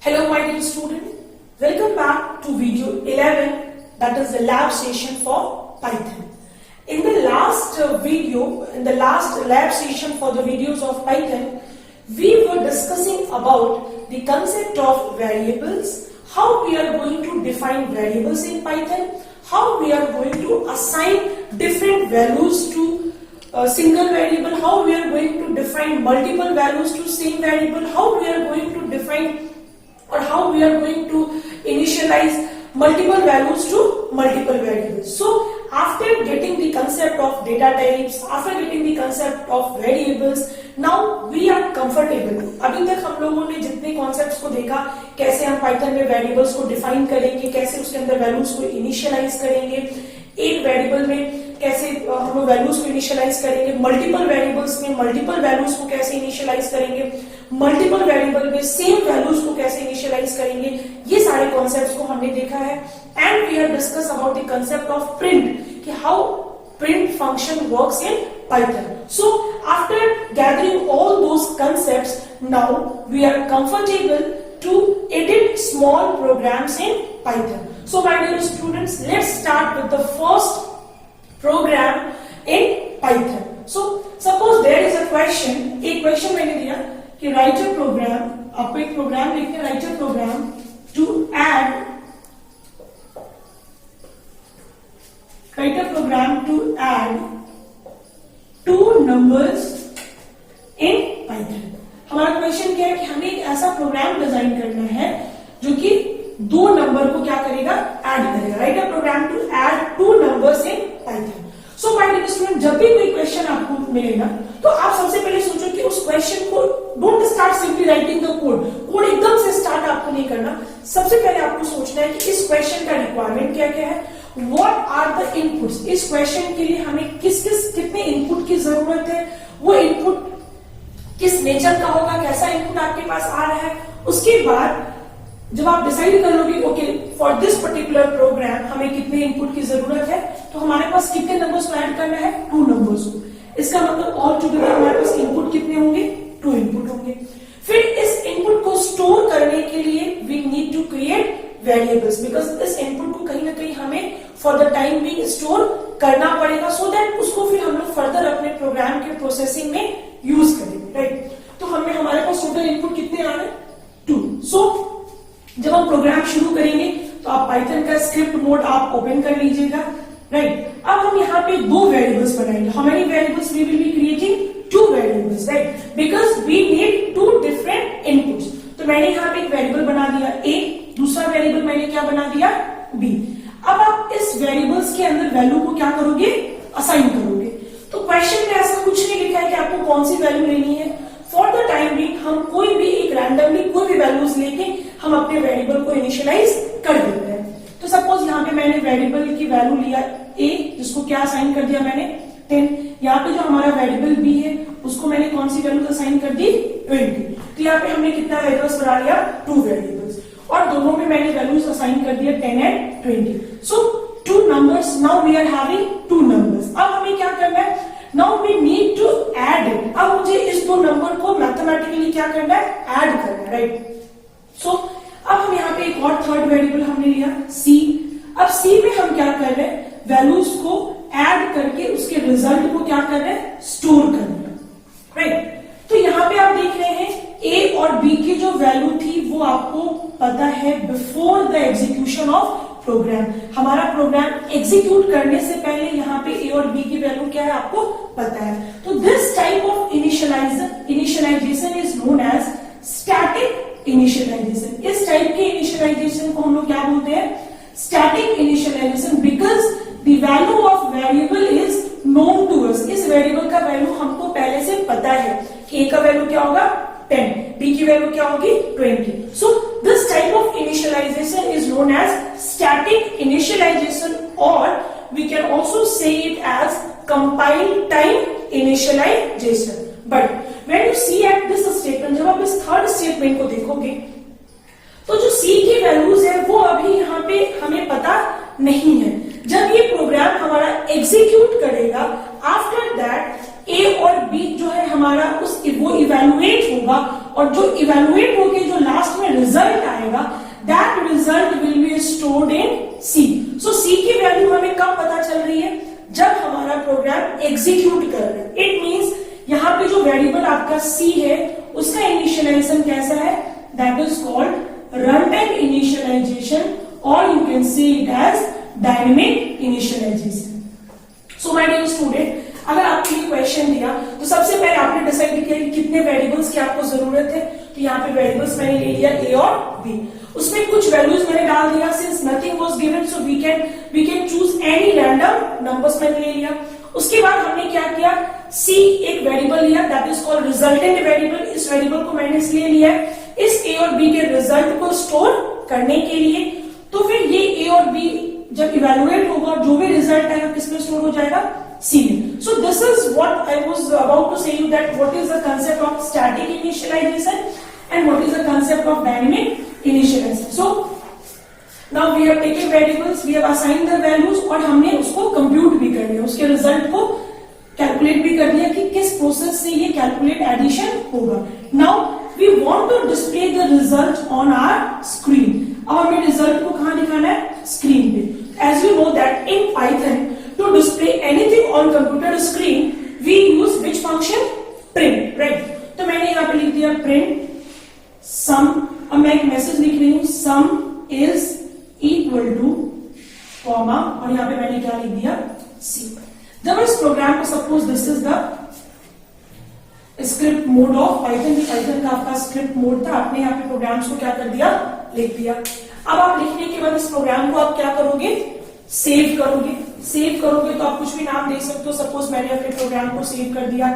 Hello my dear student, welcome back to video 11, that is the lab session for Python. In the last lab session for the videos of Python, we were discussing about the concept of variables, how we are going to define variables in Python, how we are going to assign different values to a single variable, how we are going to define multiple values to same variable, how we are going to define or how we are going to initialize multiple values to multiple variables. So after getting the concept of data types, after getting the concept of variables, now we are comfortable. अभी तक हम लोगों ने जितने concepts को देखा, कैसे हम पाइथन में वेरिएबल्स को डिफाइन करेंगे, कैसे उसके अंदर वैल्यूज को इनिशियलाइज करेंगे, एक वेरिएबल में कैसे हम लोग वैल्यूज को इनिशियलाइज करेंगे, मल्टीपल वेरिएबल्स में मल्टीपल वैल्यूज को कैसे इनिशियलाइज करेंगे, मल्टीपल वेरिएबल में सेम वैल्यूज को कैसे इनिशियलाइज करेंगे, ये सारे कॉन्सेप्ट्स को हमने देखा है. And we have discuss about the concept of print, कि how print function works in Python. So after gathering all those concepts, now we are comfortable to edit small programs in Python. So my dear students, let's start with the first program in Python. So suppose there is a question, एक question मैंने दिया कि write a program, आपको एक programme लिखना है, write a program to add two numbers in Python. हमारा question क्या है कि हमें एक ऐसा प्रोग्राम डिजाइन करना है जो कि दो नंबर को क्या करेगा, ऐड करेगा. Write a program to add two numbers in Python. So my dear student, जब भी कोई क्वेश्चन आपको मिलेगा तो आप सबसे पहले सोचो कि उस क्वेश्चन को don't start simply writing the code एकदम से स्टार्ट आपको नहीं करना. सबसे पहले आपको सोचना है कि इस क्वेश्चन का रिक्वायरमेंट क्या क्या है, व्हाट आर द इनपुट्स. इस क्वेश्चन के लिए हमें कितने इनपुट की जरूरत है, वो इनपुट किस नेचर का होगा, कैसा इनपुट आपके पास आ रहा है. उसके बाद जब आप डिसाइड कर लोगे okay for this particular program हमें कितने इनपुट की जरूरत है, तो हमारे पास कितने नंबर्स को ऐड करना है, 2 नंबर्स को. इसका मतलब ऑल टुगेदर हमारे पास इनपुट कितने होंगे, 2 इनपुट होंगे. फिर इस इनपुट को स्टोर करने के लिए we need to create variables, because इस इनपुट को कहीं ना कहीं हमें for the time being store करना पड़ेगा, सो दैट उसको फिर हम लोग फर्दर अपने प्रोग्राम के प्रोसेसिंग में यूज करेंगे. राइट, तो हमारे पास टोटल इनपुट कितने आ रहे हैं, 2. सो जब हम प्रोग्राम शुरू करेंगे तो आप पाइथन का स्क्रिप्ट मोड आप ओपन कर लीजिएगा. राइट, अब हम यहाँ पे 2 वेरिएबल्स बनाएंगे. How many variables we will be creating, 2 variables. Right, because we need 2 different inputs. तो मैंने यहाँ पे एक वेरिएबल बना दिया A, दूसरा वेरिएबल मैंने क्या बना दिया, B. अब आप इस वेरिएबल्स के अंदर वैल्यू को क्या करोगे, असाइन करोगे. तो क्वेश्चन में ऐसा कुछ नहीं लिखा है कि आपको कौन सी वैल्यू लेनी है. फॉर द टाइम बीइंग हम कोई भी एक रैंडमली कोई भी वैल्यूज लेके हम अपने वेरिएबल को इनिशियलाइज कर देते हैं. तो सपोज यहाँ पे मैंने वेरिएबल की वैल्यू लिया A, जिसको क्या असाइन कर दिया मैंने 10. यहाँ पे जो हमारा वेरिएबल B है उसको मैंने कौन सी वैल्यू असाइन कर दी, 20. तो यहाँ पे हमने कितना वेरिएबल्स बना लिया, 2 वेरिएबल्स, और दोनों में मैंने वैल्यूज असाइन कर दिया 10 and 20. So 2 numbers, now we are having 2 numbers. अब हमें क्या करना है, now we need to add it. अब मुझे इस 2 नंबर को मैथमेटिकली क्या करना है, ऐड करना है. राइट, सो अब हम यहाँ पे एक और थर्ड वेरिएबल हमने लिया C. अब C में हम क्या कर रहे हैं, वैल्यूज को ऐड करके उसके रिजल्ट को क्या कर रहे हैं, स्टोर कर रहे हैं. राइट, तो यहाँ पे आप देख रहे हैं A और B की जो वैल्यू थी वो आपको पता है before the execution of program. हमारा प्रोग्राम एग्जीक्यूट करने से पहले यहाँ पे A और B की वैल्यू क्या है आपको पता है. तो this type of initialization is known as static initialization. इस टाइप के इनिशियलाइजेशन को हम लोग क्या बोलते हैं, static initialization, because the value of variable is known to us. इस वेरिएबल का वैल्यू हमको पहले से पता है कि A का वैल्यू क्या होगा 10, B की वैल्यू क्या होगी 20. So this type of initialization is known as static initialization, और we can also say it as compile time initialization. But when you see at this statement, जब आप इस थर्ड स्टेटमेंट को देखोगे तो जो C की वैल्यूज है वो अभी यहाँ पे हमें पता नहीं है. जब ये प्रोग्राम हमारा एग्जीक्यूट करेगा, आफ्टर दैट A और B जो है हमारा वो इवैल्यूएट होगा, और जो इवेलुएट होके जो लास्ट में रिजल्ट आएगा, that result will be stored in C. So C की वैल्यू हमें कब पता चल रही है? जब हमारा प्रोग्राम एग्जीक्यूट कर रहा है। इट मींस यहाँ पे जो वेरिएबल आपका सी है उसका इनिशियलाइजेशन कैसा है? That is called run time initialization, और you can see it as dynamic initialization. So my dear student, अगर आपको ये क्वेश्चन दिया तो सबसे पहले आपने डिसाइड किया कि कितने वेरिएबल्स की आपको जरूरत है। तो यहाँ पे वेरिएबल्स मैंने ले लिया ए और बी, उसमें कुछ वैल्यूज मैंने डाल दिया। Since nothing was given so we can choose any random numbers मैंने ले लिया। उसके बाद हमने क्या किया? सी एक वेरिएबल लिया, that is called resultant variable. इस वेरिएबल को मैंने इसलिए लिया है इस ए और बी के रिजल्ट को स्टोर करने के लिए। तो फिर ये ए और बी जब इवेलुएट होगा, जो भी रिजल्ट आएगा किसमें स्टोर हो जाएगा? सी में। So this is what I was about to say you that what is the concept of static initialization and what is the concept of dynamic initialization. So now we have taken variables, we have assigned the values, और हमने उसको compute भी कर लिया, उसके result को calculate भी कर दिया कि किस प्रोसेस से ये कैलकुलेट एडिशन होगा। Now we want to display the result on our screen. अब हमें रिजल्ट को कहां दिखाना है? स्क्रीन पे। As you know that in Python to display anything on computer screen we use which function? Print, right? तो मैंने यहां पे लिख दिया प्रिंट सम। अब मैं एक मैसेज लिख रही हूं, सम इज इक्वल टू कॉमा, और यहां पे मैंने क्या लिख दिया? सी। जब इस प्रोग्राम को, suppose this is the script mode of Python, Python का आपका स्क्रिप्ट मोड था, आपने यहाँ पे प्रोग्राम्स को क्या कर दिया? लिख दिया। अब आप लिखने के बाद इस प्रोग्राम को आप क्या करोगे? सेव करोगे। सेव करोगे तो आप कुछ भी नाम दे सकते हो। सपोज मैंने अपने प्रोग्राम को सेव कर दिया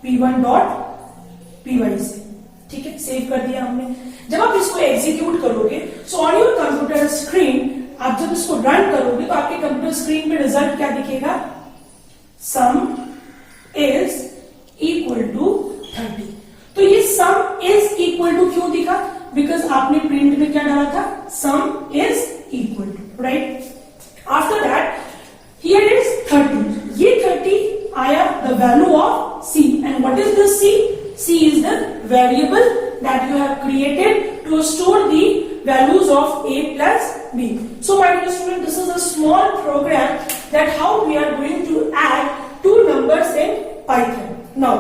p1.py से, ठीक है, सेव कर दिया हमने। जब आप इसको एग्जीक्यूट करोगे, so on your computer screen, आप जब इसको रन करोगे तो आपके कंप्यूटर स्क्रीन पे रिजल्ट क्या दिखेगा? Sum is equal to 30। तो ये सम इज इक्वल टू क्यों दिखा? बिकॉज आपने प्रिंट में क्या डाला था? Sum is equal to, right? After that here is 30, ये 30 आया the value of C. And what is this C? C is the variable that you have created to store the values of a plus b. So my dear student, this is a small program that how we are going to add two numbers in Python. Now,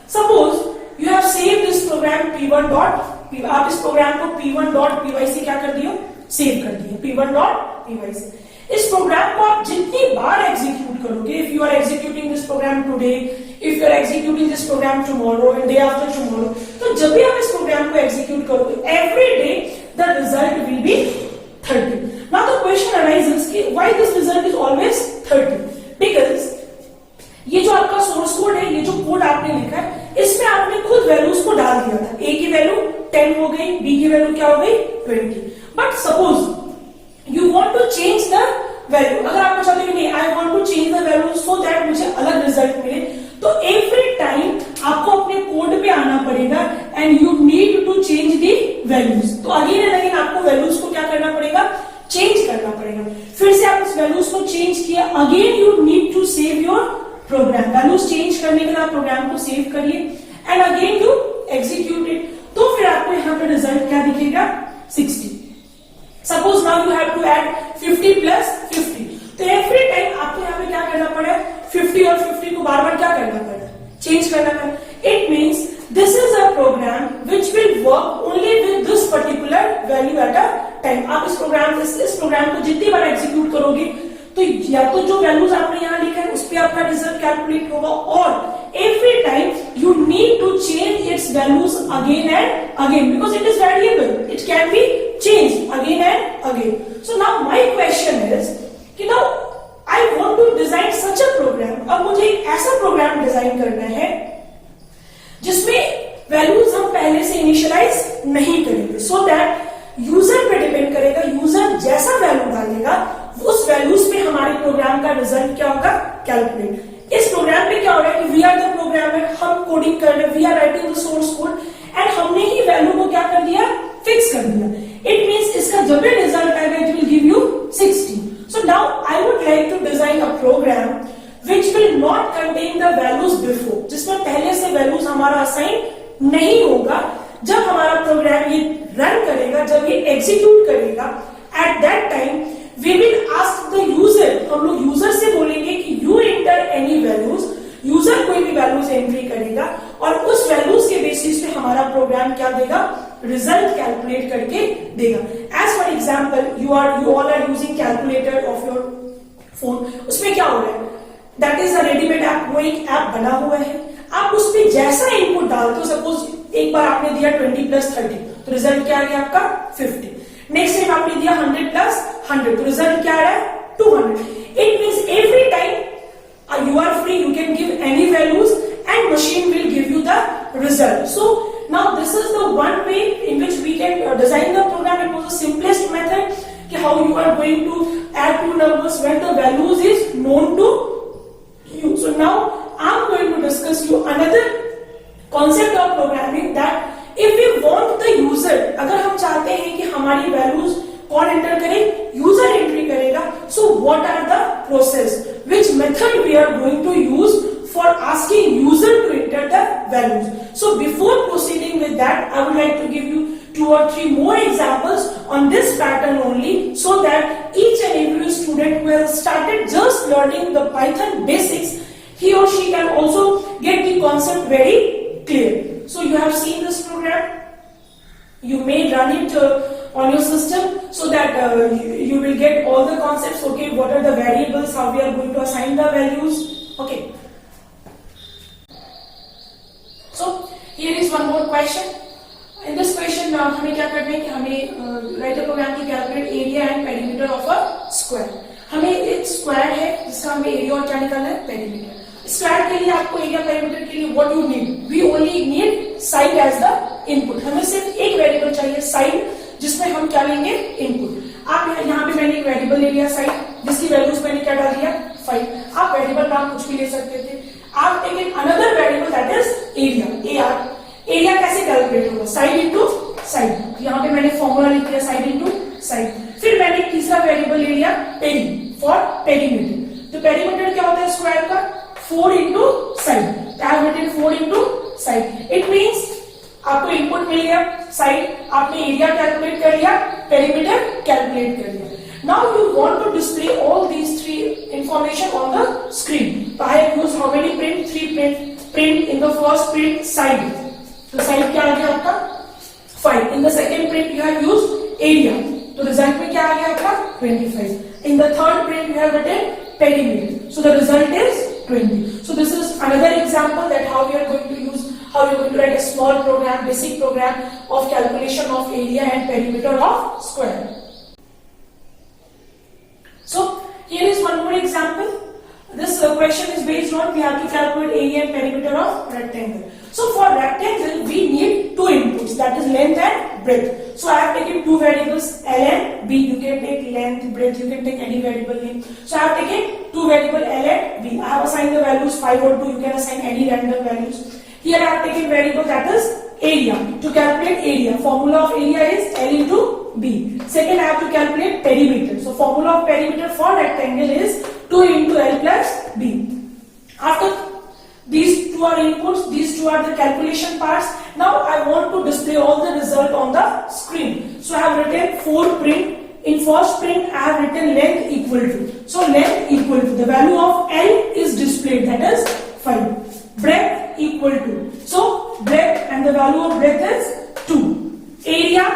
suppose you have saved this program p1.py. आप इस programme को p1.py से क्या कर दियो? Save कर दिया p1.py से। इस प्रोग्राम को आप जितनी बार एग्जीक्यूट करोगे, if you are executing this program today, if you are executing this program tomorrow and day after tomorrow, तो जब भी आप इस प्रोग्राम को एग्जीक्यूट करोगे, every day the result will be 30. Now the question arises कि why this result is always 30? Because ये जो आपका सोर्स कोड है, ये जो कोड आपने लिखा है, इसमें आपने खुद वैल्यूज को डाल दिया था। a की वैल्यू 10 हो गई, b की वैल्यू क्या हो गई? 20. But suppose you want to change the value, अगर आपको चाहते हो कि I want to change the value so that मुझे अलग रिजल्ट मिले, तो एवरी टाइम आपको अपने कोड पे आना पड़ेगा and you need to change the values. तो अगेन एंड अगेन आपको वैल्यूज को क्या करना पड़ेगा? चेंज करना पड़ेगा। फिर से आप इस वैल्यूज को चेंज किया, again you need to save your program. Values change करने के लिए आप प्रोग्राम को सेव करिए and again you execute it. तो फिर आपको यहाँ पे रिजल्ट क्या दिखेगा? 60. Suppose now you have to add 50 plus 50, तो एवरी टाइम आपको यहाँ पे क्या करना पड़ेगा? 50 और 50 को बार बार क्या करना पड़ेगा? चेंज करना पड़ेगा। It means this is a program which will work only with this particular value at a time. आप इस प्रोग्राम को जितनी बार एग्जीक्यूट करोगे तो या तो जो वैल्यूज आपने यहाँ लिखा है उस पर आपका रिजल्ट कैलकुलेट होगा, और every time you need to change its values again and again because it is variable, it can be change again and again. So now my question is कि now I want to design such a program. अब मुझे एक ऐसा programme design करना है जिसमें values हम पहले से इनिशियलाइज नहीं करेंगे, सो दैट यूजर पे डिपेंड करेगा। यूजर जैसा वैल्यू डालेगा उस वैल्यूज पे हमारे प्रोग्राम का रिजल्ट क्या होगा? कैलकुलेट। इस प्रोग्राम पे क्या हो रहा है कि वी आर द प्रोग्रामर, हम कोडिंग कर रहे हैं, we are writing the source code and हमने ही वैल्यू को क्या कर दिया? फिक्स कर दिया। इट मींस इसका जब भी रिजल्ट आएगा it will give you 60. So now I would like to design a program which will not contain the values before, जिसमें पहले से वैल्यूज हमारा असाइन नहीं होगा। जब एग्जीक्यूट करेगा, at that time we will ask the user, हम लोग यूजर से बोलेंगे कि you enter any values, user कोई भी वैल्यूज एंट्री करेगा और उस वैल्यूज के बेसिस पे हमारा प्रोग्राम क्या देगा, रिजल्ट कैलकुलेट करके देगा। As for example you all are using calculator of your phone, उसमें क्या हो रहा है, that is a readymade app, वो एक ऐप बना हुआ है, आप उसमें जैसा इनपुट डालते हो, सपोज एक बार आपने दिया 20 + 30 तो रिजल्ट क्या आ गया आपका 50, नेक्स्ट टाइम आपने दिया 100 + 100 तो रिजल्ट क्या आ रहा है 200। It means every time you are free, you can give any values and machine will give you the result. So now this is the one way in which we can design the program. It was the simplest method कि how you are going to add two numbers when the values is known to you. So now I am going to discuss you another concept of programming, that if we want the user, अगर हम चाहते हैं कि हमारी values कौन enter करे, user entry करेगा, so what are the process, which method we are going to use for asking user to enter the values. So before proceeding with that, I would like to give you 2 or 3 more examples on this pattern only, so that each and every student who has started just learning the Python basics, he or she can also get the concept very clear. So you have seen this program, you may run it on your system so that you will get all the concepts. Okay, what are the variables, how we are going to assign the values. Okay, so here is one more question. In this question हमें क्या करना है कि हमें write a program to calculate area and perimeter of a square. हमें एक square है जिसका हमें एरिया और क्या निकालना है, पेरीमीटर। स्क्वायर के लिए आपको एरिया पेरीमीटर के लिए what you need, we only need side as the input. हमें सिर्फ एक वेरिएबल चाहिए साइड, जिसमें हम क्या लेंगे, इनपुट। आप यहाँ पे मैंने एक वेरिएबल ले लिया साइड, जिसकी वैल्यूज मैंने क्या डाल दिया 5। आप वेरिएबल नाम कुछ भी ले सकते थे। आप take another variable that is area. Area कैसे कैलकुलेट होगा, साइड इंटू साइड। यहाँ पे मैंने फॉर्मूला लिख दिया साइड इंटू साइड। फिर मैंने एक तीसरा वेरिएबल ले लिया पेरी, फॉर पेरीमीटर। तो पेरीमीटर क्या होता है स्क्वायर का, 4 into side. I have written 4 into side. It means आपको इनपुट मिल गया साइड, आपने एरिया कैलकुलेट कर लिया, पेरीमीटर कैलकुलेट कर लिया। Now you want to display all these 3 information on the screen. I have used how many print, 3 print in the first print side, तो side क्या आ गया आपका 5। In the second print you have used area, तो result में क्या आ गया आपका 25। In the third print you have written perimeter, so the result is 20. So this is another example that how we are going to use, how we are going to write a small program, basic program of calculation of area and perimeter of square. So here is one more example. This question is based on we have to calculate area and perimeter of rectangle. So for rectangle we need 2 inputs, that is length and breadth. So I have taken 2 variables L and B. You can take length, breadth, you can take any variable name. So I have taken 2 variable L and B. I have assigned the values 5 or 2. You can assign any random values. Here I have taken variable that is area. To calculate area, formula of area is L into B. Second I have to calculate perimeter. So formula of perimeter for rectangle is 2 into L plus B. After these 2 are inputs, these 2 are the calculation parts. Now I want to display all the result on the screen. So I have written 4 print. In first print I have written length equal to. So length equal to the value of L is displayed, that is 5. Breadth equal to. So breadth and the value of breadth is 2. Area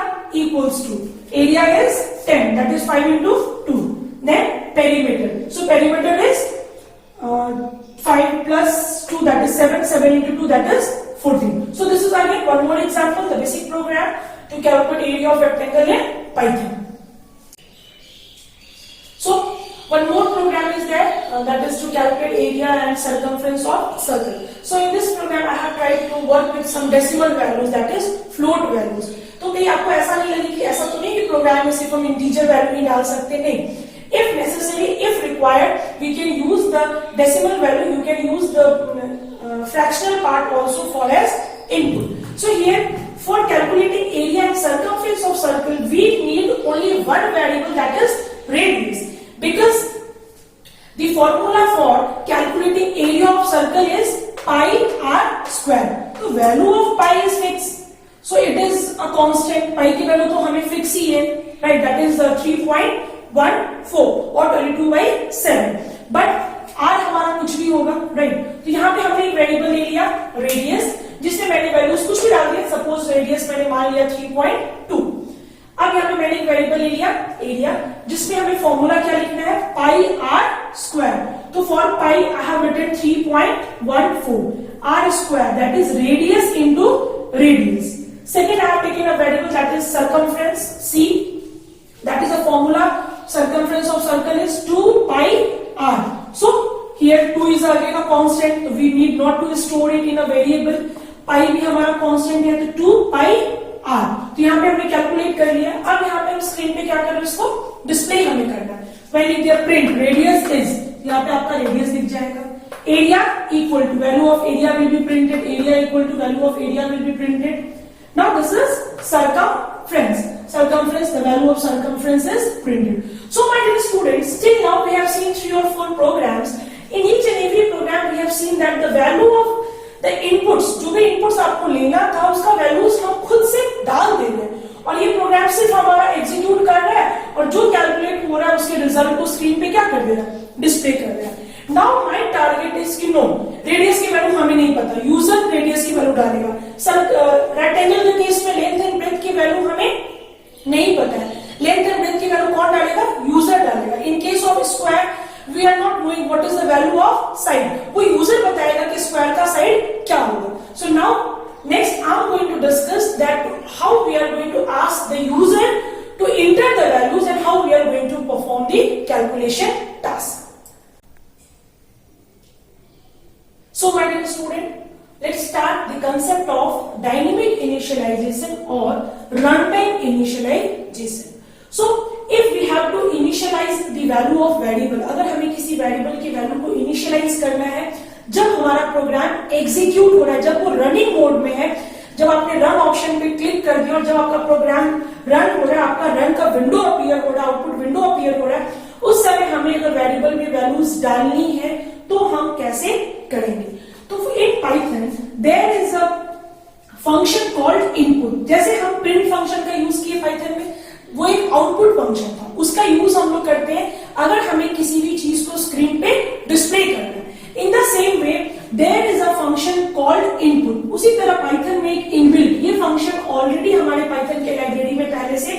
equals to. Area is 10, that is 5 into 2. Then perimeter. So perimeter is 5 plus 2, that is 7. 7 into 2, that is 14. So this is again one more example, the basic program to calculate area of rectangle in Python. So one more program is there, that is to calculate area and circumference of circle. So in this program I have tried to work with some decimal values, that is float values. तो कहीं आपको ऐसा नहीं लगे कि ऐसा तो नहीं कि प्रोग्राम में सिर्फ हम इंटीजर वैल्यू ही डाल सकते, नहीं। If necessary, if required, we can use the decimal value. You can use the fractional part also for as input. So here, for calculating area and circumference of circle, we need only one variable, that is radius. Because the formula for calculating area of circle is pi r square. The value of pi is fixed. So it is a constant, pi की value तो हमें fix ही है, right, that is 3.14 और 22/7, but are हमारा कुछ भी होगा, right. तो यहाँ पे हमने एक वेरिएबल ले लिया रेडियस, जिसमें मैंने वैल्यूज कुछ भी डाल दिया, सपोज रेडियस मैंने मान लिया 3.2। अब यहाँ पे मैंने एक वेरिएबल ले लिया एरिया, जिसमें हमें फॉर्मूला क्या लिखना है, पाई आर स्क्वायर। तो for pi I have written 3.14 r square, that is radius into radius. Second, I have taken a variable that is circumference c. That is a formula. Circumference of circle is 2 pi r. So here 2 is again a constant. We need not to store it in a variable. Pi भी हमारा constant है, तो 2 pi r. तो यहाँ पे हमने calculate कर लिया। अब यहाँ पे हम स्क्रीन पे क्या कर रहे हैं, इसको डिस्प्ले हमें करना है। When लिख दिया print radius is, यहाँ पे आपका रेडियस दिख जाएगा। Area equal to value of area will be printed. Area equal to value of area will be printed. Now this is circumference. Circumference, the value of circumference is printed. So my dear students, till now we have seen 3 or 4 programs. In each and every program we have seen that the value of the inputs, जो भी inputs आपको लेना था उसका values हम खुद से डाल दे रहे हैं, और ये प्रोग्राम सिर्फ हमारा एग्जीक्यूट कर रहा है, और जो कैलकुलेट हो रहा है उसके रिजल्ट को स्क्रीन पे क्या कर दे रहा है, डिस्प्ले कर रहा है। नाउ माय टारगेट इज कि नो, रेडियस की वैल्यू हमें नहीं पता, यूजर रेडियस की वैल्यू डालेगा। रेक्टेंगल के केस में लेंथ एंड ब्रेड्थ की वैल्यू हमें नहीं पता है, लेंथ एंड ब्रेड्थ की वैल्यू कौन डालेगा, यूजर डालेगा। In case of square we are not knowing what is the value of side, वो यूजर बताएगा कि स्क्वायर का साइड क्या होगा। So now next I am going to discuss that how we are going to ask the user to enter the values and how we are going to perform the calculation task. So my dear student, let's start the concept of dynamic initialization or runtime initialization. So if we have to initialize the value of variable, अगर हमें किसी variable की value को initialize करना है जब हमारा program execute हो रहा है, जब वो रनिंग मोड में है, जब आपने रन ऑप्शन पे क्लिक कर दिया और जब आपका प्रोग्राम रन हो रहा है, आपका रन का विंडो अपीयर हो रहा है, आउटपुट विंडो अपीयर हो रहा है, उस समय हमें अगर वेरिएबल में वैल्यूज डालनी है तो हम कैसे करेंगे। तो in Python there is a function called input. जैसे हम प्रिंट फंक्शन का यूज किए पाइथन में, वो एक आउटपुट फंक्शन था, उसका यूज हम लोग करते हैं अगर हमें किसी भी चीज को स्क्रीन पे डिस्प्ले करना है। In the same way, there is a function called input. उसी तरह पाइथन में एक इनबिल्ट, ये फंक्शन ऑलरेडी हमारे पाइथन के लाइब्रेरी में पहले से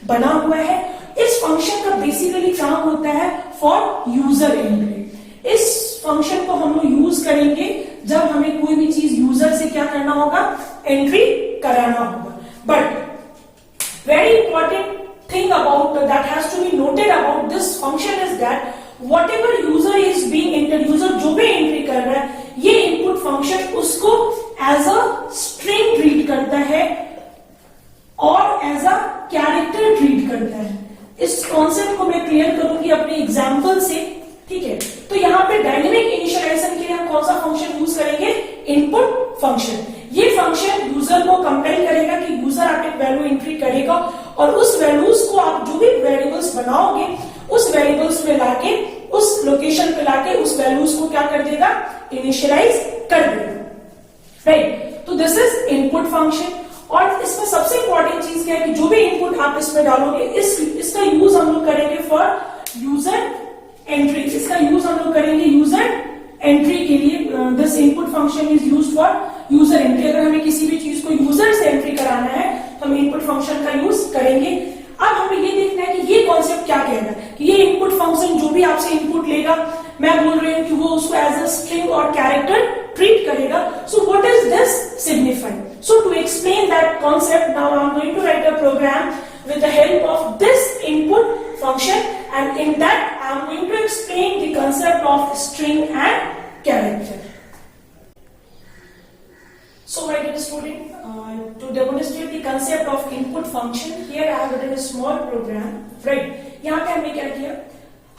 बना हुआ है। इस फंक्शन का बेसिकली काम होता है फॉर यूजर एंट्री। इस फंक्शन को हम लोग यूज करेंगे जब हमें कोई भी चीज यूजर से क्या करना होगा, एंट्री कराना होगा। But very important thing about that has to be noted about this function is that whatever user is being entered, user जो भी एंट्री कर रहा है, ये इनपुट फंक्शन उसको एज अ स्ट्रिंग ट्रीट करता है और एज अ कैरेक्टर ट्रीट करता है। इस कॉन्सेप्ट को मैं क्लियर करूंगी अपने एग्जांपल से, ठीक है। तो यहाँ पे डायनेमिक इनिशियलाइजेशन के लिए हम कौन सा फंक्शन यूज करेंगे, इनपुट फंक्शन। ये फंक्शन यूजर को कंपेल करेगा कि यूजर आप एक वैल्यू एंट्री करेगा और उस वैल्यूज को आप जो भी वेरिएबल्स बनाओगे उस वेरिएबल्स में लाके उस लोकेशन पे लाके उस वैल्यूज को क्या कर देगा, इनिशियलाइज कर देगा, राइट। तो दिस इज इनपुट फंक्शन। और इसमें सबसे इंपॉर्टेंट चीज क्या है कि जो भी इनपुट आप इसमें डालोगे इसका यूज हम लोग करेंगे फॉर यूजर एंट्री। इसका यूज हम लोग करेंगे यूजर एंट्री के लिए। This input function is used for user entry. अगर हमें किसी भी चीज को यूजर से एंट्री कराना है तो हम इनपुट फंक्शन का यूज करेंगे। अब हमें ये देखना है कि ये कॉन्सेप्ट क्या कह रहा है कि ये इनपुट फंक्शन जो भी आपसे इनपुट लेगा, मैं बोल रही हूं कि वो उसको एज अ स्ट्रिंग और कैरेक्टर ट्रीट करेगा। So what is this signifying? So to explain that concept now I am going to write a program with the help of this input function, and in that I am going to explain the concept of string and character. So my dear student, to demonstrate the concept of input function, here I have written a small program, right? यहाँ पे हमने क्या किया,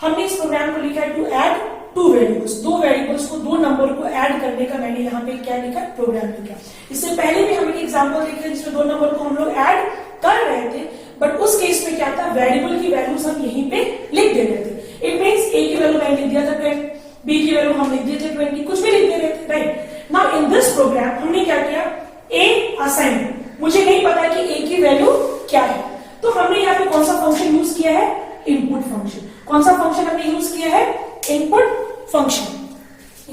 हमने इस programme को लिखा है to add two variables, दो वेरिएबल्स को, दो नंबर को ऐड करने का मैंने यहाँ पे क्या लिखा, प्रोग्राम लिखा। इससे पहले भी हम एक एग्जांपल देखे जिसमें दो नंबर को हम लोग ऐड कर रहे थे, बट उस केस में क्या था, वेरिएबल की वैल्यूज हम यहीं पे लिख दे रहे थे। इट मींस ए की वैल्यू मैंने लिख दिया था 10, बी की वैल्यू हम लिख दिए थे 20, कुछ भी लिख दे रहे थे, right. Now in this program हमने क्या किया, ए असाइन, मुझे नहीं पता कि ए की वैल्यू क्या है, तो हमने यहाँ पे कौन सा फंक्शन यूज किया है, इनपुट फंक्शन। कौन सा फंक्शन हमने यूज किया है, इनपुट फंक्शन।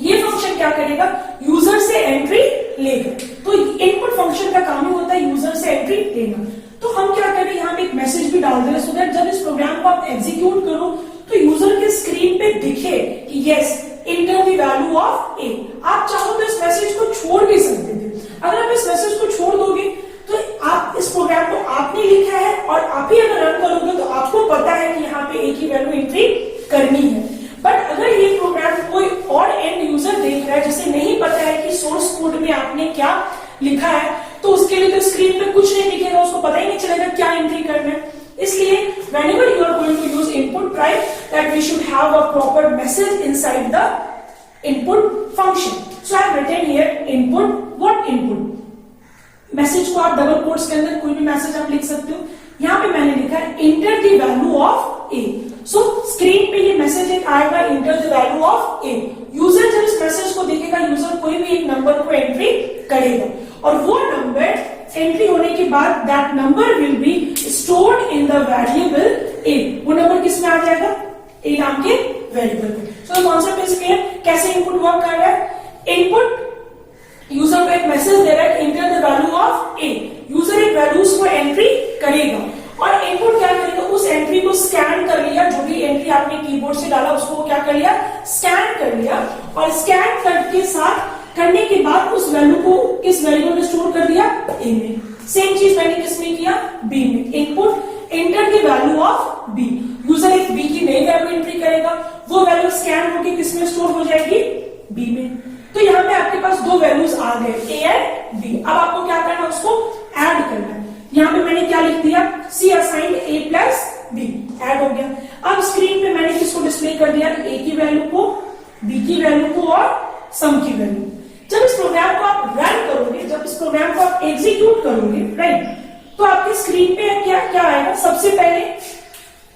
ये फंक्शन क्या करेगा, यूजर से एंट्री लेगा। तो इनपुट फंक्शन का काम ही होता है यूजर से एंट्री लेना। तो हम क्या करें, यहाँ पे एक मैसेज भी डाल दे सो दैट जब इस प्रोग्राम को आप एग्जीक्यूट करो तो यूजर के स्क्रीन पे दिखे कि yes enter the value of A. आप चाहो तो इस मैसेज को छोड़ भी सकते थे। अगर आप इस मैसेज को छोड़ दोगे तो आप इस प्रोग्राम को आपने लिखा है और आप ही अगर रन करोगे तो आपको पता है कि यहाँ पे ए की वैल्यू एंट्री करनी है। बट अगर ये प्रोग्राम कोई और एंड यूजर देख रहा है जिसे नहीं पता है कि सोर्स कोड में आपने क्या लिखा है, तो उसके लिए तो स्क्रीन पे कुछ नहीं दिखेगा, उसको पता ही नहीं चलेगा क्या एंट्री करना है। इसलिए whenever you are going to use input, try that we should have a proper message inside the input function. So I have written here input. What input? Message को आप डबल कोट्स के अंदर कोई भी message आप लिख सकते हो। यहाँ पे मैंने लिखा है enter the value of A. So screen पे ये मैसेज आएगा inter the value of A. User जब इस मैसेज को देखेगा, यूजर कोई भी एक नंबर को एंट्री करेगा और वो नंबर एंट्री होने के बाद that number will be stored in the variable A. वो नंबर किस में आ जाएगा, ए नाम के वेरिएबल में। So concept is clear. कैसे इनपुट वर्क कर रहा है, इनपुट यूजर को एक मैसेज दे रहा है enter the value of A. User एक वैल्यूज को एंट्री करेगा और इनपुट क्या करेगा, उस एंट्री को स्कैन कर लिया, जो भी एंट्री आपने कीबोर्ड से डाला उसको क्या कर लिया, स्कैन कर लिया और स्कैन करके साथ करने के बाद उस वैल्यू को किस वैल्यू में स्टोर कर दिया, ए में। सेम चीज मैंने किसमें किया, बी में। Input enter the value of B. User एक बी की नई वैल्यू एंट्री करेगा, वो वैल्यू स्कैन होकर किसमें स्टोर हो जाएगी, बी में। तो यहाँ पे आपके पास दो वैल्यूज आ गए, ए एंड बी। अब आपको क्या करना है, उसको ऐड करना है। यहाँ पे मैंने क्या लिख दिया, सी असाइंड ए प्लस बी, ऐड हो गया। अब स्क्रीन पे मैंने किसको डिस्प्ले कर दिया, ए की वैल्यू को, बी की वैल्यू को और सम की वैल्यू। जब इस प्रोग्राम को आप रन करोगे, जब इस प्रोग्राम को आप एग्जीक्यूट करोगे, राइट, तो आपकी स्क्रीन पे क्या क्या आएगा, सबसे पहले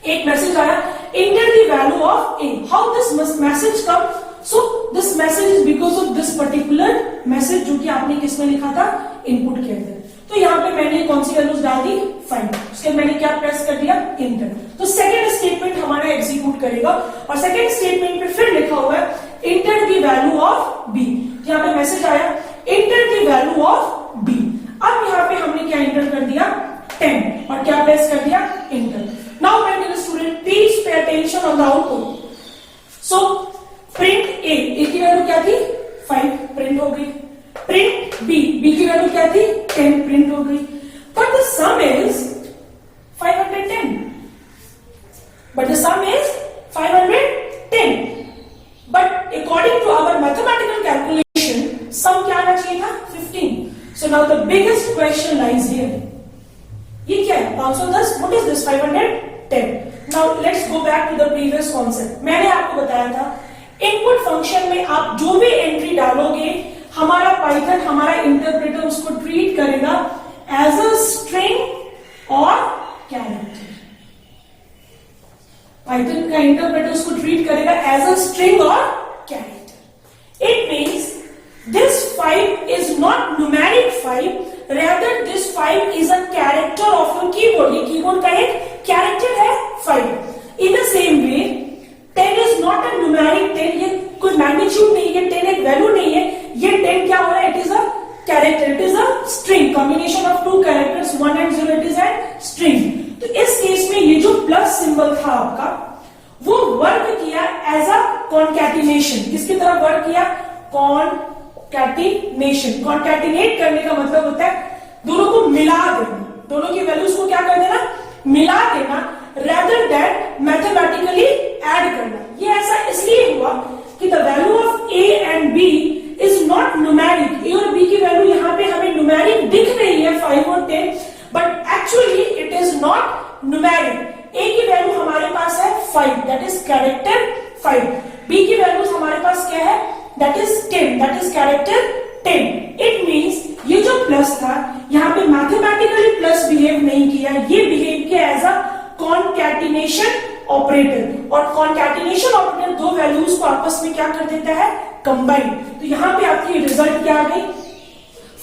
एक मैसेज आया enter the value of A. How this message come, so this message is because of this particular message जो कि आपने किसमें लिखा था, इनपुट के अंदर। तो यहाँ पे मैंने कौन सी वैल्यूज डाल दी, 5। उसके मैंने क्या प्रेस कर दिया, इंटर। तो सेकेंड स्टेटमेंट हमारा एग्जीक्यूट करेगा और सेकेंड स्टेटमेंट पे फिर लिखा हुआ है enter the value of B. यहाँ पे मैसेज आया enter the value of B. अब यहाँ पे हमने क्या इंटर कर दिया, 10 और क्या प्रेस कर दिया, enter. Now my dear student, please pay attention on the output. So print A की वैल्यू क्या थी, 5, प्रिंट हो गई। प्रिंट बी की वैल्यू क्या थी, 10, प्रिंट हो गई। But the sum is 510, but the sum is 510, but according to our mathematical calculation sum क्या आना चाहिए था, 15। So now the biggest question lies here, ये क्या है, 510, what is this 510। Now let's go back to the previous concept. मैंने आपको बताया था इनपुट फंक्शन में आप जो भी एंट्री डालोगे, हमारा पाइथन, हमारा इंटरप्रेटर उसको ट्रीट करेगा एज अ स्ट्रिंग और कैरेक्टर। पाइथन का इंटरप्रेटर उसको ट्रीट करेगा एज अ स्ट्रिंग और character. It means this 5 is not numeric 5, rather this 5 is a character of your keyboard. ये कीबोर्ड का एक कैरेक्टर है 5। In the same way 10 is not a numeric 10, ये कोई मैग्नीट्यूड नहीं है, 10 एक वैल्यू नहीं है, ये 10 क्या हो रहा है, it is a character, it is a string, combination of 2 characters 1 and 0, it is an string. तो इस केस में ये जो प्लस सिंबल था आपका, वो वर्क किया एज अ कॉन्कैटिनेशन। किसकी तरह वर्क किया, कॉन्कैटिनेशन। कॉन्कैटिनेट करने का मतलब होता है दोनों को मिला देना, दोनों की वैल्यूज को क्या कर देना, मिला देना, रेदर दैट मैथमेटिकली ऐड करना। ये ऐसा इसलिए हुआ कि the value of A and B is not numeric. A और बी की वैल्यू यहाँ पे हमें न्यूमेरिक दिख रही है 5 और 10, but actually it is not numeric. A की वैल्यू हमारे पास है 5, दैट इज कैरेक्टर 5। बी की वैल्यूज हमारे पास क्या है, that is 10, that is character 10। It means ये जो प्लस था यहाँ पे मैथमेटिकली प्लस बिहेव नहीं किया, ये बिहेव किया एज अ कॉन्कैटिनेशन ऑपरेटर। और कॉन्कैटिनेशन ऑपरेटर दो वैल्यूज को आपस में क्या कर देता है, कंबाइन। तो यहाँ पे आपकी रिजल्ट क्या आ गई,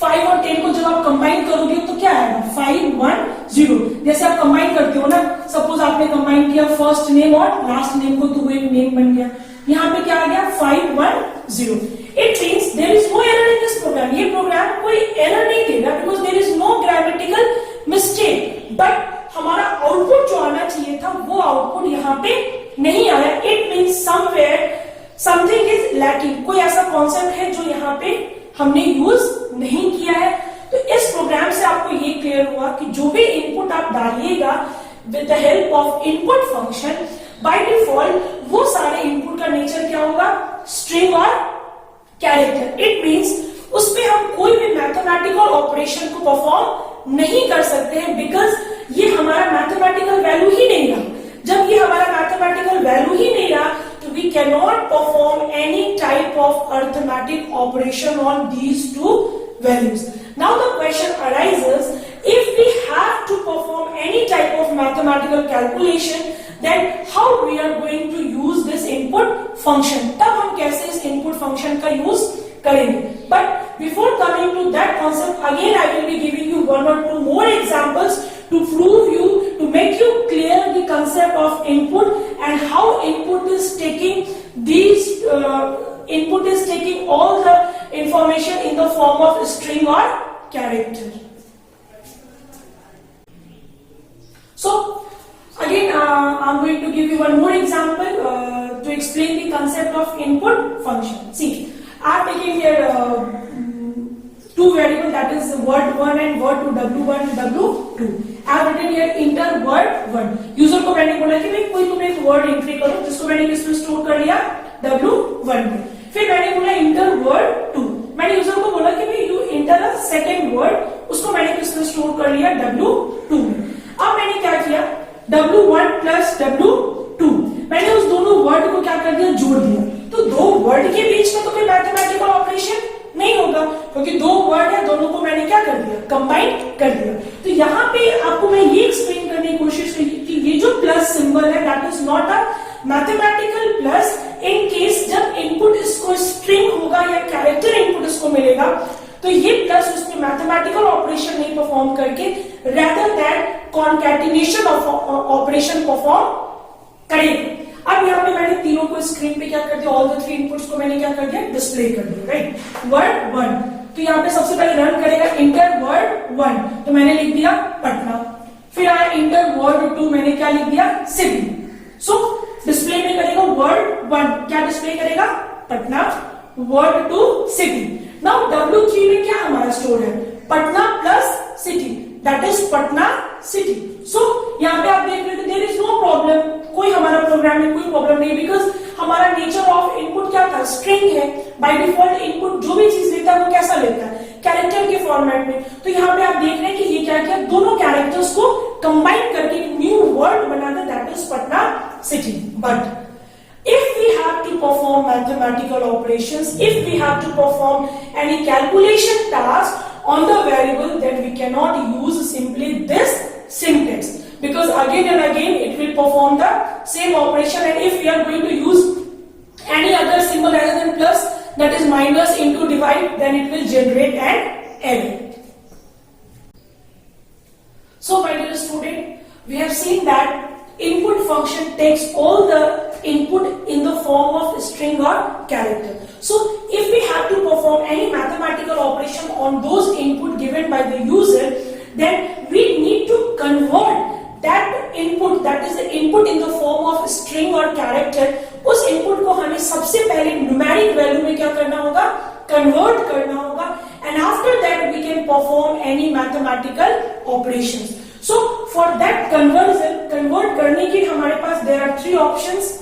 5 और 10 को जब आप कंबाइन करोगे तो क्या आएगा 5 1 0। जैसे आप कंबाइन करते हो ना, सपोज आपने कंबाइन किया फर्स्ट नेम और लास्ट नेम को, तो वो एक नेम बन गया। यहाँ पे क्या आ गया 5 1 0। It means there is no error in this program. ये प्रोग्राम कोई एरर नहीं देगा because there is no grammatical mistake, but हमारा आउटपुट जो आना चाहिए था वो आउटपुट यहाँ पे नहीं आया। It means somewhere something is lacking. कोई ऐसा कॉन्सेप्ट है जो यहाँ पे हमने यूज नहीं किया है। तो इस प्रोग्राम से आपको ये क्लियर हुआ कि जो भी इनपुट आप डालिएगा with the help of input function, bye default वो सारे इनपुट का नेचर क्या होगा, स्ट्रिंग और कैरेक्टर। इट मींस उस पे हम कोई भी मैथमेटिकल ऑपरेशन को परफॉर्म नहीं कर सकते हैं बिकॉज ये हमारा मैथमेटिकल वैल्यू ही नहीं रहा। जब ये हमारा मैथमेटिकल वैल्यू ही नहीं रहा तो we cannot perform any type of arithmetic operation on these two values. Now the question arises, if we have to perform any type of mathematical calculation, then how we are going to use this input function? तब हम कैसे इस input function का use करेंगे? But before coming to that concept, again I will be giving you one or two more examples to prove you, to make you clear the concept of input and how input is taking these input is taking all the information in the form of string or character. So again I'm going to give you one more example to explain the concept of input function. See, I am taking here two variables, that is word1 and word2, w1 w2. I have written here enter word1. User को मैंने बोला कि भाई कोई तुम एक word entry करो जिसको मैंने किसमें स्टोर कर लिया w1 में। फिर मैंने बोला इंटर वर्ड2। मैंने यूजर को बोला कि भाई you inter a second word, उसको मैंने किसमें स्टोर कर लिया w2 में। अब मैंने क्या किया w1 प्लस w2, मैंने उस दोनों वर्ड को क्या कर दिया, जोड़ दिया। तो दो वर्ड के बीच में तो कोई मैथमेटिकल ऑपरेशन नहीं होगा क्योंकि दो वर्ड है, दोनों को मैंने क्या कर दिया, कंबाइन कर दिया। तो यहाँ पे आपको मैं ये एक्सप्लेन करने की कोशिश की कि ये जो प्लस सिंबल है that is not a mathematical plus. In case जब इनपुट इसको स्ट्रिंग होगा या कैरेक्टर इनपुट इसको मिलेगा तो ये प्लस उसमें मैथमेटिकल ऑपरेशन नहीं परफॉर्म करके rather than concatenation operation perform करेगा। अब यहाँ पे मैंने तीनों को स्क्रीन पे क्या कर दिया, ऑल द थ्री इनपुट्स को मैंने क्या कर दिया, डिस्प्ले कर दिया, राइट। वर्ड 1 तो यहाँ पे सबसे पहले रन करेगा इंटर वर्ड 1, तो मैंने लिख दिया पटना। फिर आया इंटर वर्ड 2, मैंने क्या लिख दिया, सिटी। सो डिस्प्ले में करेगा वर्ड 1, क्या डिस्प्ले करेगा, Patna, word 2 city. Now w3 में क्या हमारा स्टोर है, Patna plus city, that is Patna city. So यहाँ पे आप देख रहे थे देयर इज नो प्रॉब्लम, कोई हमारा प्रोग्राम में कोई प्रॉब्लम नहीं बिकॉज हमारा नेचर ऑफ इनपुट क्या था, स्ट्रिंग है। बाय डिफॉल्ट इनपुट जो भी चीज लेता है वो कैसा लेता है, कैरेक्टर के फॉर्मेट में। तो यहाँ पे आप देख रहे हैं कि ये क्या किया, दोनों कैरेक्टर्स को कंबाइन करके न्यू वर्ड बना दिया, that is Patna city. But if we have to perform mathematical operations, if we have to perform any calculation task on the variable, then we cannot use simply this syntax because again and again it will perform the same operation, and if we are going to use any other symbol other than plus, that is minus, into, divide, then it will generate an error. So my dear student, we have seen that input function takes all the input in the form of string or character. So if we have to perform any mathematical operation on those input given by the user, then we need to convert that input, that is the input in the form of string or character, उस input को हमें सबसे पहले numeric value में क्या करना होगा, convert करना होगा, and after that we can perform any mathematical operations. So for that conversion, convert करने के हमारे पास there are three options.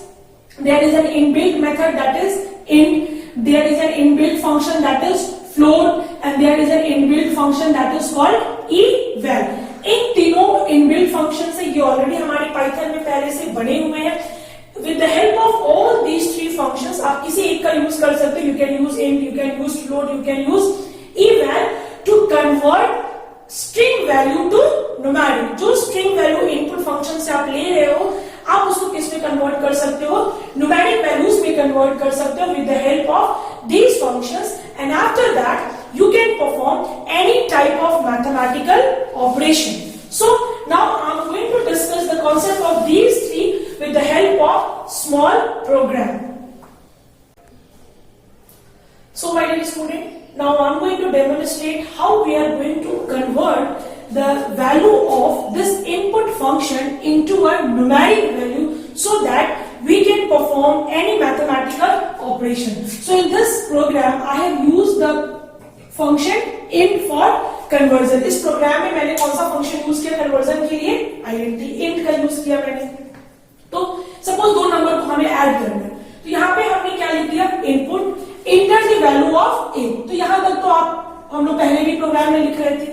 There is an inbuilt method that is int, there is an inbuilt function that is float, and there is an inbuilt function that is called eval. इन तीनों inbuilt function से ये already हमारे Python में पहले से बने हुए हैं। With the help of all these three functions, आप किसी एक का यूज कर सकते हो। You can use int, you can use float, you can use eval to convert string value to numeric. जो string value input function से आप ले रहे हो, आप उसको किस में कन्वर्ट कर सकते हो, न्यूमेरिक वैल्यूज में कन्वर्ट कर सकते हो with the help of these functions, and after that you can perform any type of mathematical operation. So now I'm going to discuss the concept of these three with the help of small program. So my dear student, now I'm going to demonstrate how we are going to convert the value of this input function into a numeric value so that we can perform any mathematical operation. So in this program I have used the function int for conversion. इस programme में मैंने कौन सा function use किया conversion के लिए? int, int का use किया मैंने. तो सपोज दो नंबर को हमें ऐड करना है, तो यहाँ पे हमने क्या लिख दिया? Input enter the value of A. तो यहां तक तो हम लोग पहले भी प्रोग्राम में लिख रहे थे,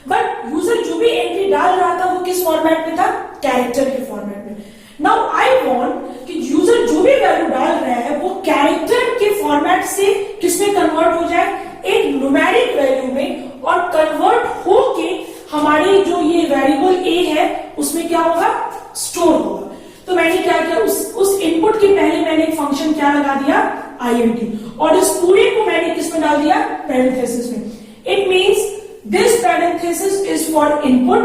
बट यूजर जो भी एंट्री डाल रहा था वो किस फॉर्मेट में था? कैरेक्टर के फॉर्मेट में. नाउ आई वांट कि यूजर जो भी वैल्यू डाल रहा है वो कैरेक्टर के फॉर्मेट से किसमें कन्वर्ट हो जाए? एक न्यूमेरिक वैल्यू में, और कन्वर्ट होके हमारी जो ये वेरिएबल ए है उसमें क्या होगा? स्टोर होगा. तो मैंने क्या किया, उस इनपुट के पहले मैंने एक फंक्शन क्या लगा दिया? int, और इस पूरे को मैंने किसमें डाल दिया? पैरेंथेसिस में. It means this parenthesis is for input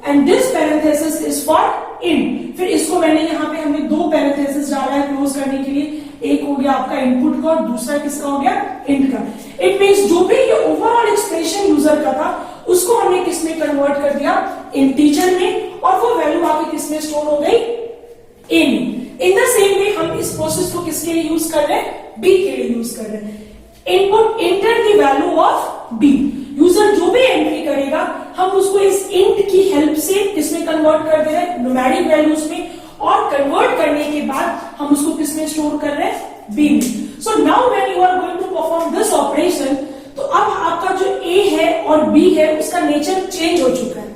and this parenthesis is for int. फिर इसको मैंने यहाँ पे हमने दो पैरेंथेसिस डाला है क्लोज करने के लिए. एक हो गया आपका इनपुट का और दूसरा किसका हो गया? int का. इट मींस जो भी ये ओवरऑल एक्सप्रेशन यूजर का था उसको हमने किसमें कन्वर्ट कर दिया? इंटीजर में, और वो वैल्यू आके किसमें स्टोर हो गई? a में. इन द सेम वे हम इस प्रोसेस को किसके लिए यूज कर रहे हैं? b के लिए यूज कर रहे हैं. Input enter the value of b. User जो भी एंट्री करेगा हम उसको इस इंट की हेल्प से किसमें कन्वर्ट कर दे रहे हैं? न्यूमेरिक वैल्यूज में, और कन्वर्ट करने के बाद हम उसको किसमें स्टोर कर रहे हैं? b में. So now when you are going to perform this operation, तो अब आपका जो a है और b है उसका नेचर चेंज हो चुका है.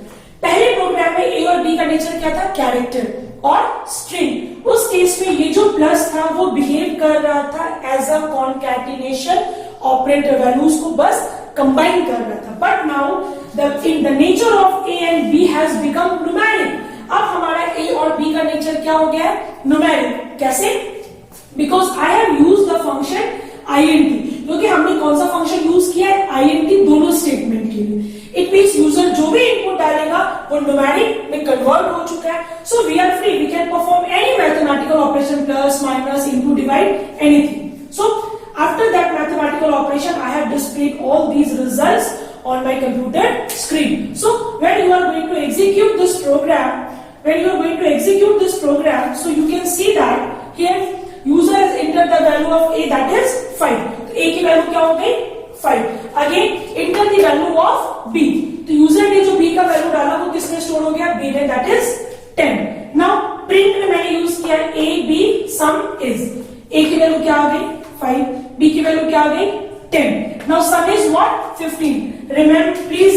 पहले प्रोग्राम में a और b का नेचर क्या था? कैरेक्टर और स्ट्रिंग. उस केस में ये जो प्लस था वो बिहेव कर रहा था as a concatenation operator, values को बस कंबाइन कर रहा था. But now the nature of a and b has become numeric. अब हमारा a और b का नेचर क्या हो गया है? न्यूमेरिक. कैसे? Because I have used the function int, क्योंकि हमने कौन सा फंक्शन यूज किया है? int दोनों स्टेटमेंट के लिए. इट मींस यूजर जो भी इनपुट डालेगा वो न्यूमेरिक में कन्वर्ट हो चुका है. So we are free, we can perform any mathematical operation, plus minus into divide, anything. So after that mathematical operation I have displayed all these results on my computer screen. So when you are going to execute this program, so you can see that here user has entered the value of a, that is 5. तो a की value क्या हो गई? 5. Again enter the value of b. तो user ने जो b का value डाला वो किसमें स्टोर हो गया? b में, that is 10. Now print में मैंने यूज किया a b sum is. a की वैल्यू क्या आ गई? 5. b की वैल्यू क्या आ गई? 10. Now sum is what? 15. Please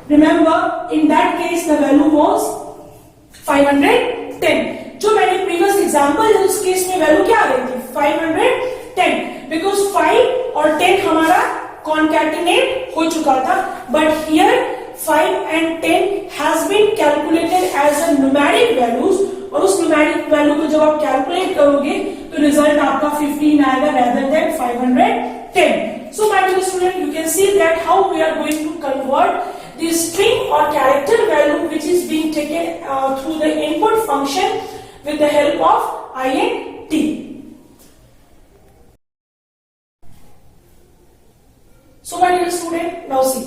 remember in that case the value was 510. जो मैंने प्रीवियस एग्जांपल है उस केस में वैल्यू क्या आ रही थी? 510. बिकॉज 5 और 10 हमारा कॉन्कैटिनेट हो चुका था. But here 5 and 10 has been calculated as a numeric values, और उस न्यूमेरिक वैल्यू को जब आप कैलकुलेट करोगे तो रिजल्ट आपका 15 आएगा rather than 510. So my dear student, you can see that how we are going to convert the string or character value which is being taken through the input function with the help of int. So my dear student, now see.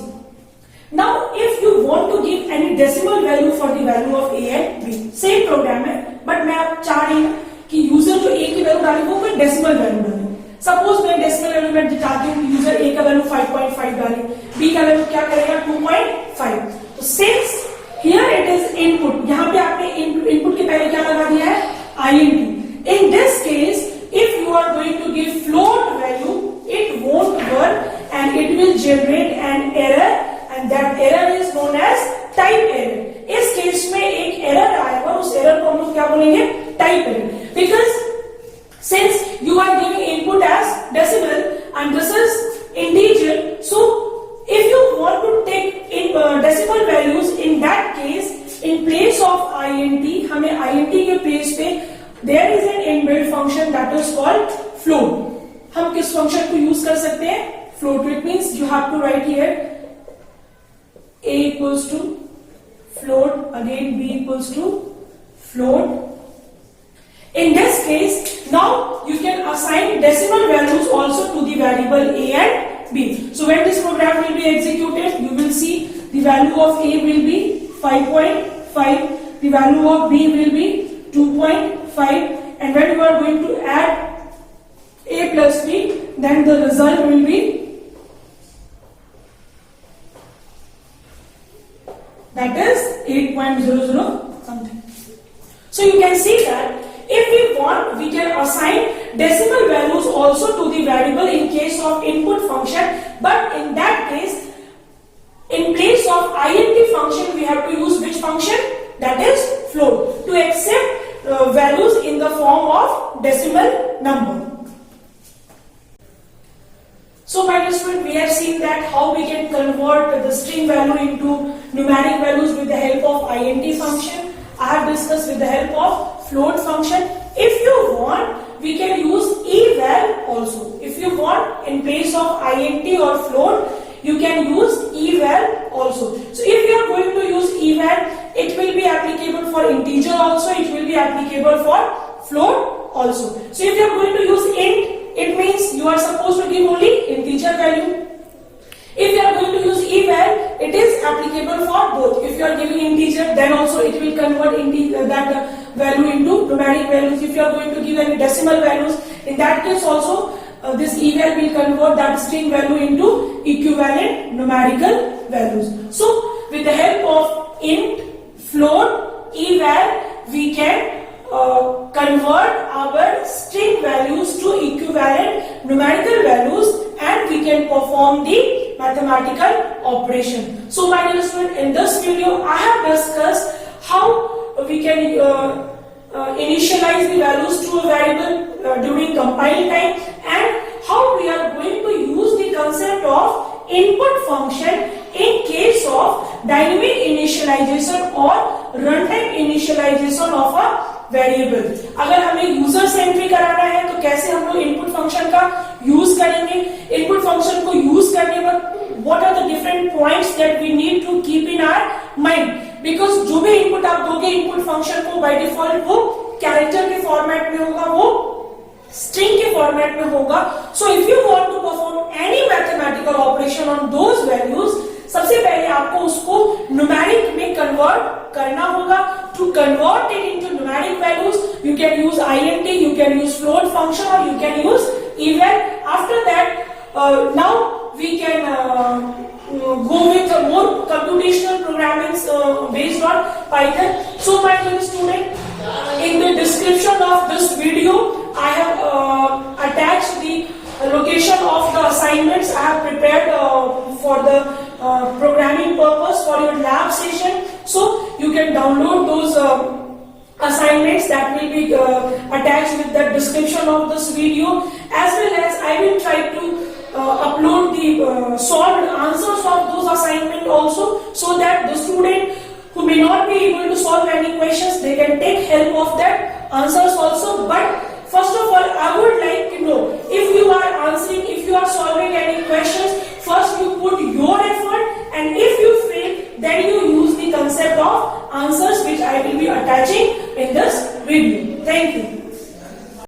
Now if you want to give any decimal value for the value of a and b, same program है, but मैं अब चाह रही हूँ कि user जो a की value डाले वो कोई डेसिमल वैल्यू डाले. सपोज मैं डेसिमल वैल्यू में चाहती हूँ कि यूजर a का वैल्यू 5.5 डाले, b का वैल्यू क्या करेगा? 2.5. तो since here it is input, यहाँ पे आपने इनपुट के पहले क्या लगा दिया है? int. In this case, if you are going to give float value, it won't work and it will generate an error, and that error is known as type error. इस केस में एक error आएगा, उस error को हम लोग क्या बोलेंगे? Type error. Because since you are giving input as decimal and this is integer, so if you want to take in decimal values, in that case in place of int, हमें int के place पे there is an inbuilt function that is called float. हम किस function को use कर सकते हैं? float. It means you have to write here A equals to float, again B equals to float. In this case, now you can assign decimal values also to the variable A and B. So when this program will be executed, you will see the value of A will be 5.5, the value of B will be 2.5, and when you are going to add A plus B, then the result will be, that is 8.00 something. So you can see that if we want, we can assign decimal values also to the variable in case of input function, but in that case, in place of int function, we have to use which function? That is float, to accept values in the form of decimal number. So my dear student, we have seen that how we can convert the string value into numeric values with the help of int function. I have discussed with the help of float function. If you want, we can use eval also. If you want, in place of int or float, you can use eval also. So if you are going to use eval, it will be applicable for integer also, it will be applicable for float also. So if you are going to use int, it means you are supposed to give only integer value. If you are going to use eval, it is applicable for both. If you are giving integer, then also it will convert that value into numeric values. If you are going to give any decimal values, in that case also this eval will convert that string value into equivalent numerical values. So with the help of int, float, eval, we can convert our string values to equivalent numerical values, and we can perform the mathematical operation. So my dear student, in this video I have discussed how we can initialize the values to a variable during compile time, and how we are going to use the concept of input function in case of dynamic initialization or runtime initialization of a variable. अगर हमें user से entry कराना है तो कैसे हम लोग input function का यूज करेंगे. इनपुट फंक्शन को यूज करने पर what are the different points that we need to keep in our mind, because जो भी इनपुट आप दोगे इनपुट फंक्शन को बाय डिफॉल्ट वो कैरेक्टर के फॉर्मेट में होगा, वो स्ट्रिंग के फॉर्मेट में होगा. So if you want to perform any mathematical operation on those values, सबसे पहले आपको उसको न्यूमेरिक में कन्वर्ट करना होगा. To convert it into numeric values, you can use int, you can use float function, or you can use eval. After that, now we can go with more computational programming based on Python. So my dear student, in the description of this video, I have attached the location of the assignments I have prepared for the programming purpose for your lab session. So you can download those assignments that will be attached with the description of this video, as well as I will try to upload the solved answers of those assignments also, so that the student who may not be able to solve any questions, they can take help of that answers also. But first of all,